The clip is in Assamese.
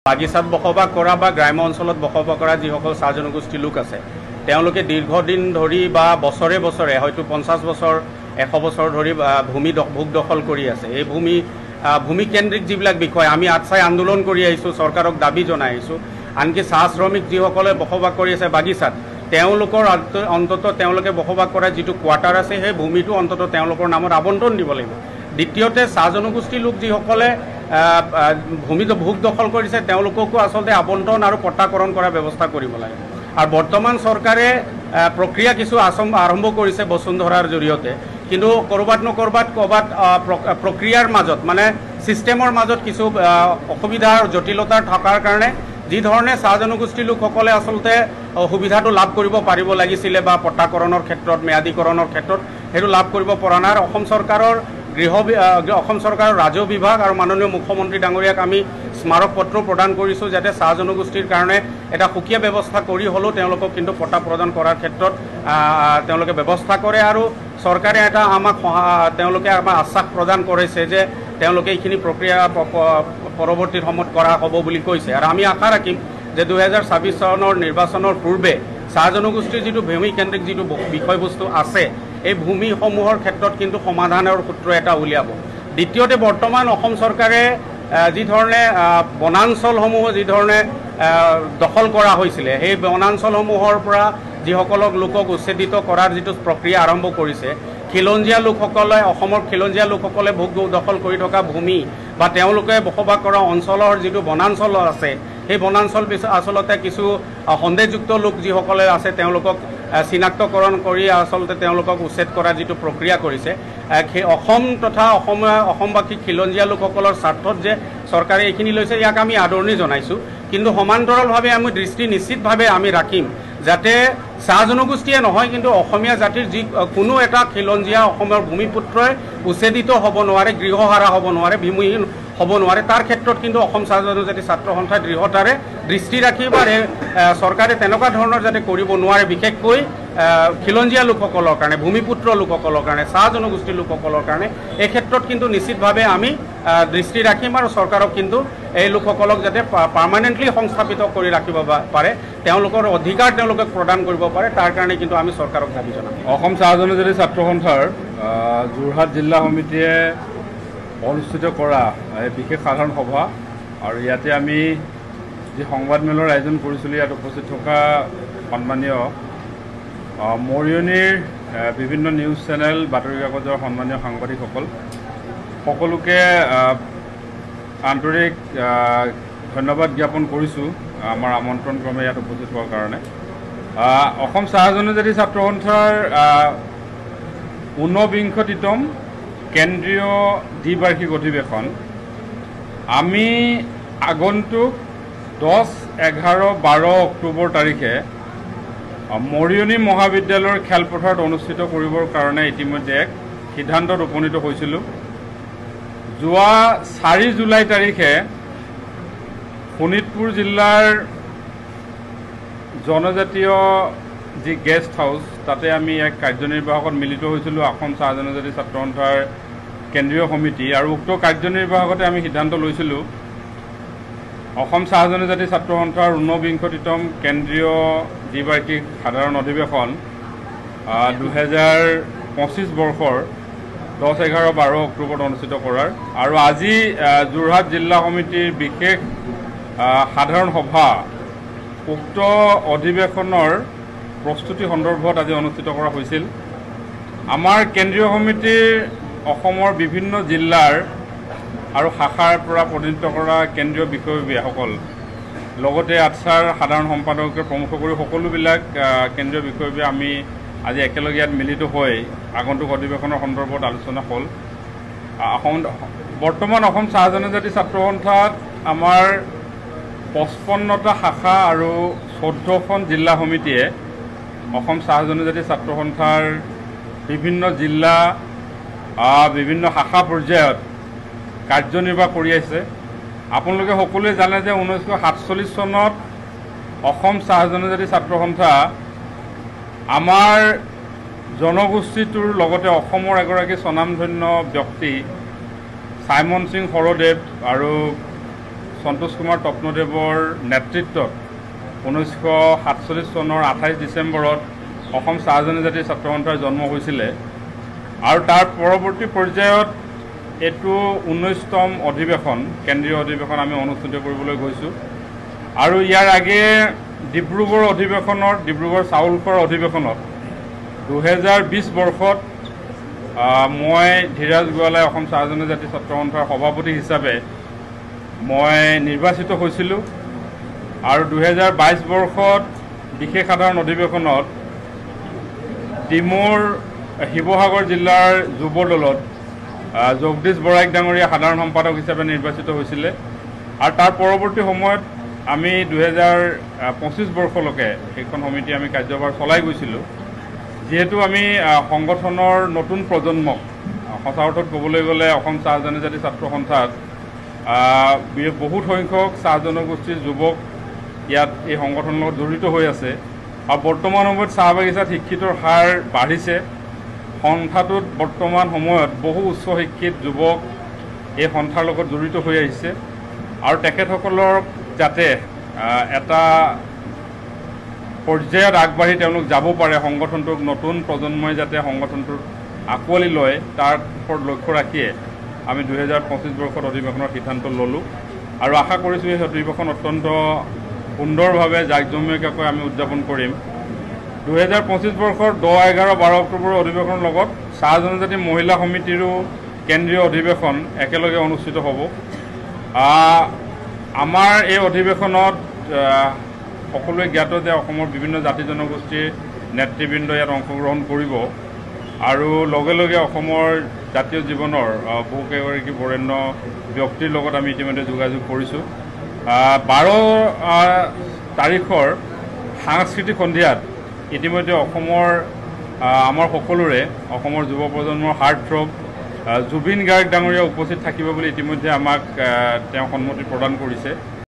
বাগিচাত বসবাস কৰা বা গ্ৰাম্য অঞ্চলত বসবাস কৰা যিসকল চাহ জনগোষ্ঠী লোক আছে তেওঁলোকে দীৰ্ঘদিন ধৰি বা বছৰে বছৰে হয়তো 50 বছৰ 100 বছৰ ধৰি ভূমি ভোগ দখল কৰি আছে। এই ভূমি কেন্দ্ৰিক যিবিলাক বিষয় আমি আটচাই আন্দোলন কৰি আহিছোঁ, চৰকাৰক দাবী জনাই আহিছোঁ। আনকি চাহ শ্ৰমিক যিসকলে বসবাস কৰি আছে বাগিচাত তেওঁলোকৰ অন্তত তেওঁলোকে বসবাস কৰা যিটো কোৱাৰ্টাৰ আছে সেই ভূমিটো অন্তত তেওঁলোকৰ নামত আবণ্টন দিব লাগিব। দ্বিতীয়তে চাহ জনগোষ্ঠী লোক যিসকলে ভূমি ভোগ দখল কৰিছে তেওঁলোককো আচলতে আবণ্টন আৰু পট্টাকৰণ কৰাৰ ব্যৱস্থা কৰিব লাগে। আৰু বৰ্তমান চৰকাৰে প্ৰক্ৰিয়া কিছু আৰম্ভ কৰিছে বসুন্ধৰাৰ জৰিয়তে, কিন্তু ক'ৰবাত প্ৰক্ৰিয়াৰ মাজত মানে ছিষ্টেমৰ মাজত কিছু অসুবিধা আৰু জটিলতা থকাৰ কাৰণে যি ধৰণে চাহ জনগোষ্ঠী লোকসকলে আচলতে সুবিধাটো লাভ কৰিব পাৰিব লাগিছিলে বা পট্টাকৰণৰ ক্ষেত্ৰত ম্যাদীকৰণৰ ক্ষেত্ৰত সেইটো লাভ কৰিব পৰা নাই। অসম চৰকাৰৰ ৰাজহ বিভাগ আৰু মাননীয় মুখ্যমন্ত্ৰী ডাঙৰীয়াক আমি স্মাৰক পত্ৰ প্ৰদান কৰিছোঁ যাতে চাহ জনগোষ্ঠীৰ কাৰণে এটা সুকীয়া ব্যৱস্থা কৰি হ'লেও তেওঁলোকক কিন্তু পট্টা প্ৰদান কৰাৰ ক্ষেত্ৰত তেওঁলোকে ব্যৱস্থা কৰে। আৰু চৰকাৰে এটা তেওঁলোকে আমাক আশ্বাস প্ৰদান কৰিছে যে তেওঁলোকে এইখিনি প্ৰক্ৰিয়া পৰৱৰ্তী সময়ত কৰা হ'ব বুলি কৈছে। আৰু আমি আশা ৰাখিম যে 2026 চনৰ নিৰ্বাচনৰ পূৰ্বে চাহ জনগোষ্ঠীৰ যিটো ভূমি কেন্দ্ৰিক যিটো বিষয়বস্তু আছে এই ভূমিসমূহৰ ক্ষেত্ৰত কিন্তু সমাধানৰ সূত্ৰ এটা উলিয়াব। দ্বিতীয়তে বৰ্তমান অসম চৰকাৰে যি ধৰণে বনাঞ্চলসমূহ যি ধৰণে দখল কৰা হৈছিলে সেই বনাঞ্চলসমূহৰ পৰা যিসকলক লোকক উচ্ছেদিত কৰাৰ যিটো প্ৰক্ৰিয়া আৰম্ভ কৰিছে, খিলঞ্জীয়া লোকসকলে অসমৰ খিলঞ্জীয়া লোকসকলে ভোগ দখল কৰি থকা ভূমি বা তেওঁলোকে বসবাস কৰা অঞ্চলৰ যিটো বনাঞ্চল আছে সেই বনাঞ্চল আচলতে কিছু সন্দেহযুক্ত লোক যিসকলে আছে তেওঁলোকক চিনাক্তকৰণ কৰি আচলতে তেওঁলোকক উচ্ছেদ কৰাৰ যিটো প্ৰক্ৰিয়া কৰিছে, সেই অসম তথা অসমবাসী খিলঞ্জীয়া লোকসকলৰ স্বাৰ্থত যে চৰকাৰে এইখিনি লৈছে ইয়াক আমি আদৰণি জনাইছোঁ। কিন্তু সমান্তৰালভাৱে আমি দৃষ্টি নিশ্চিতভাৱে আমি ৰাখিম যাতে চাহ জনগোষ্ঠীয়ে নহয় কিন্তু অসমীয়া জাতিৰ যি কোনো এটা খিলঞ্জীয়া অসমৰ ভূমিপুত্ৰই উচ্ছেদিত হ'ব নোৱাৰে, গৃহহাৰা হ'ব নোৱাৰে, ভূমিহীন হ'ব নোৱাৰে। তাৰ ক্ষেত্ৰত কিন্তু অসম চাহ জনজাতি ছাত্ৰ সন্থাই দৃঢ়তাৰে দৃষ্টি ৰাখি বা চৰকাৰে তেনেকুৱা ধৰণৰ যাতে কৰিব নোৱাৰে, বিশেষকৈ খিলঞ্জীয়া লোকসকলৰ কাৰণে, ভূমিপুত্ৰ লোকসকলৰ কাৰণে, চাহ জনগোষ্ঠীৰ লোকসকলৰ কাৰণে এই ক্ষেত্ৰত কিন্তু নিশ্চিতভাৱে আমি দৃষ্টি ৰাখিম আৰু চৰকাৰক কিন্তু এই লোকসকলক যাতে পাৰ্মানেণ্টলি সংস্থাপিত কৰি ৰাখিব পাৰে, তেওঁলোকৰ অধিকাৰ তেওঁলোকে প্ৰদান কৰিব পাৰে, তাৰ কাৰণে কিন্তু আমি চৰকাৰক দাবী জনাম। অসম চাহ জনজাতি ছাত্ৰ সন্থাৰ যোৰহাট জিলা সমিতিয়ে অনুষ্ঠিত কৰা বিশেষ সাধাৰণ সভা আৰু ইয়াতে আমি যি সংবাদমেলৰ আয়োজন কৰিছিলোঁ ইয়াত উপস্থিত থকা সন্মানীয় মৰিয়নিৰ বিভিন্ন নিউজ চেনেল, বাতৰি কাকতৰ সন্মানীয় সাংবাদিকসকল সকলোকে আন্তৰিক ধন্যবাদ জ্ঞাপন কৰিছোঁ আমাৰ আমন্ত্ৰণ ক্ৰমে ইয়াত উপস্থিত হোৱাৰ কাৰণে। অসম চাহ জনজাতি ছাত্ৰ সন্থাৰ 49তম কেন্দ্ৰীয় দ্বিবাৰ্ষিক অধিৱেশন আমি আগন্তুক 10, 11, 12 অক্টোবৰ তাৰিখে মৰিয়নি মহাবিদ্যালয়ৰ খেলপথাৰত অনুষ্ঠিত কৰিবৰ কাৰণে ইতিমধ্যে এক সিদ্ধান্তত উপনীত হৈছিলোঁ। যোৱা 4 জুলাই তাৰিখে শোণিতপুৰ জিলাৰ জনজাতীয় যি গেষ্ট হাউচ তাতে আমি এক কাৰ্যনিৰ্বাহকত মিলিত হৈছিলোঁ অসম চাহ জনজাতি ছাত্ৰ সন্থাৰ কেন্দ্ৰীয় সমিতি, আৰু উক্ত কাৰ্যনিৰ্বাহকতে আমি সিদ্ধান্ত লৈছিলোঁ অসম চাহ জনজাতি ছাত্ৰ সন্থাৰ 49তম কেন্দ্ৰীয় দ্বিবাৰ্ষিক সাধাৰণ অধিৱেশন 2025 বৰ্ষৰ 10, 11, 12 অক্টোবৰত অনুষ্ঠিত কৰাৰ। আৰু আজি যোৰহাট জিলা সমিতিৰ বিশেষ সাধাৰণ সভা উক্ত অধিৱেশনৰ প্ৰস্তুতি সন্দৰ্ভত আজি অনুষ্ঠিত কৰা হৈছিল। আমাৰ কেন্দ্ৰীয় সমিতিৰ অসমৰ বিভিন্ন জিলাৰ আৰু শাখাৰ পৰা প্ৰতিনিধিত্ব কৰা কেন্দ্ৰীয় বিষয়ববীয়াসকল লগতে আটচাৰ সাধাৰণ সম্পাদকে প্ৰমুখ কৰি সকলোবিলাক কেন্দ্ৰীয় বিষয়ববীয়া আমি আজি একেলগে ইয়াত মিলিত হৈ আগন্তুক অধিৱেশনৰ সন্দৰ্ভত আলোচনা হ'ল। বৰ্তমান অসম চাহ জনজাতি ছাত্ৰ সন্থাত আমাৰ 55টা শাখা আৰু 14খন জিলা সমিতিয়ে অসম চাহ জনজাতি ছাত্ৰ সন্থাৰ বিভিন্ন জিলা বিভিন্ন শাখা পৰ্যায়ত কাৰ্যনিৰ্বাহ কৰি আছে। আপোনালোকে সকলোৱে জানে যে 1947 চনত অসম চাহ জনজাতি ছাত্ৰ সন্থা আমাৰ জনগোষ্ঠীটোৰ লগতে অসমৰ এগৰাকী স্বনামধন্য ব্যক্তি চাইমন সিং হৰদেৱ আৰু সন্তোষ কুমাৰ তপ্নদেৱৰ নেতৃত্বত 1947 চনৰ 28 ডিচেম্বৰত অসম চাহ জনজাতি ছাত্ৰ সন্থাৰ জন্ম হৈছিলে আৰু তাৰ পৰৱৰ্তী পৰ্যায়ত এইটো 19তম অধিৱেশন কেন্দ্ৰীয় অধিৱেশন আমি অনুষ্ঠিত কৰিবলৈ গৈছোঁ আৰু ইয়াৰ আগেয়ে ডিব্ৰুগড় অধিৱেশনৰ ডিব্ৰুগড় চাউলখোৱাৰ অধিৱেশনত 2020 বৰ্ষত মই ধীৰাজ গোৱালাই অসম চাহ জনজাতি ছাত্ৰ সন্থাৰ সভাপতি হিচাপে মই নিৰ্বাচিত হৈছিলোঁ আৰু 2022 বৰ্ষত বিশেষ সাধাৰণ অধিৱেশনত ডিমৌৰ শিৱসাগৰ জিলাৰ যুৱ দলত জগদীশ বৰাইক ডাঙৰীয়া সাধাৰণ সম্পাদক হিচাপে নিৰ্বাচিত হৈছিলে আৰু তাৰ পৰৱৰ্তী সময়ত আমি 2025 বৰ্ষলৈকে সেইখন সমিতি আমি কাৰ্যভাৰ চলাই গৈছিলোঁ যেহেতু আমি সংগঠনৰ নতুন প্ৰজন্মক সঁচা অৰ্থত ক'বলৈ গ'লে অসম চাহ জনজাতি ছাত্ৰ সন্থাত বহুত সংখ্যক চাহ জনগোষ্ঠীৰ যুৱক ইয়াত এই সংগঠনৰ লগত জড়িত হৈ আছে আৰু বৰ্তমান সময়ত চাহ বাগিচাত শিক্ষিতৰ হাৰ বাঢ়িছে সন্থাটোত বৰ্তমান সময়ত বহু উচ্চ শিক্ষিত যুৱক এই সন্থাৰ লগত জড়িত হৈ আহিছে আৰু তেখেতসকলৰ যাতে এটা পৰ্যায়ত আগবাঢ়ি তেওঁলোক যাব পাৰে সংগঠনটোক নতুন প্ৰজন্মই যাতে সংগঠনটোৰ আঁকোৱালি লয় তাৰ ওপৰত লক্ষ্য ৰাখিয়ে আমি 2025 বৰ্ষত অধিৱেশনৰ সিদ্ধান্ত ল'লোঁ আৰু আশা কৰিছোঁ এই অধিৱেশন অত্যন্ত সুন্দৰভাৱে জাকজমকীয়াকৈ আমি উদযাপন কৰিম 2025 বৰ্ষৰ 10, 11, 12 অক্টোবৰৰ অধিৱেশনৰ লগত চাহ জনজাতি মহিলা সমিতিৰো কেন্দ্ৰীয় অধিৱেশন একেলগে অনুষ্ঠিত হ'ব আমাৰ এই অধিৱেশনত সকলোৱে জ্ঞাত যে অসমৰ বিভিন্ন জাতি জনগোষ্ঠীৰ নেতৃবৃন্দ ইয়াত অংশগ্ৰহণ কৰিব আৰু লগে লগে অসমৰ জাতীয় জীৱনৰ বহুকেইগৰাকী বৰেণ্য ব্যক্তিৰ লগত আমি ইতিমধ্যে যোগাযোগ কৰিছোঁ 12 তাৰিখৰ সাংস্কৃতিক সন্ধিয়াত ইতিমধ্যে অসমৰ আমাৰ সকলোৰে অসমৰ যুৱ প্ৰজন্মৰ হাৰ্টথ্ৰব জুবিন গাৰ্গ ডাঙৰীয়া উপস্থিত থাকিব বুলি ইতিমধ্যে আমাক তেওঁ সন্মতি প্ৰদান কৰিছে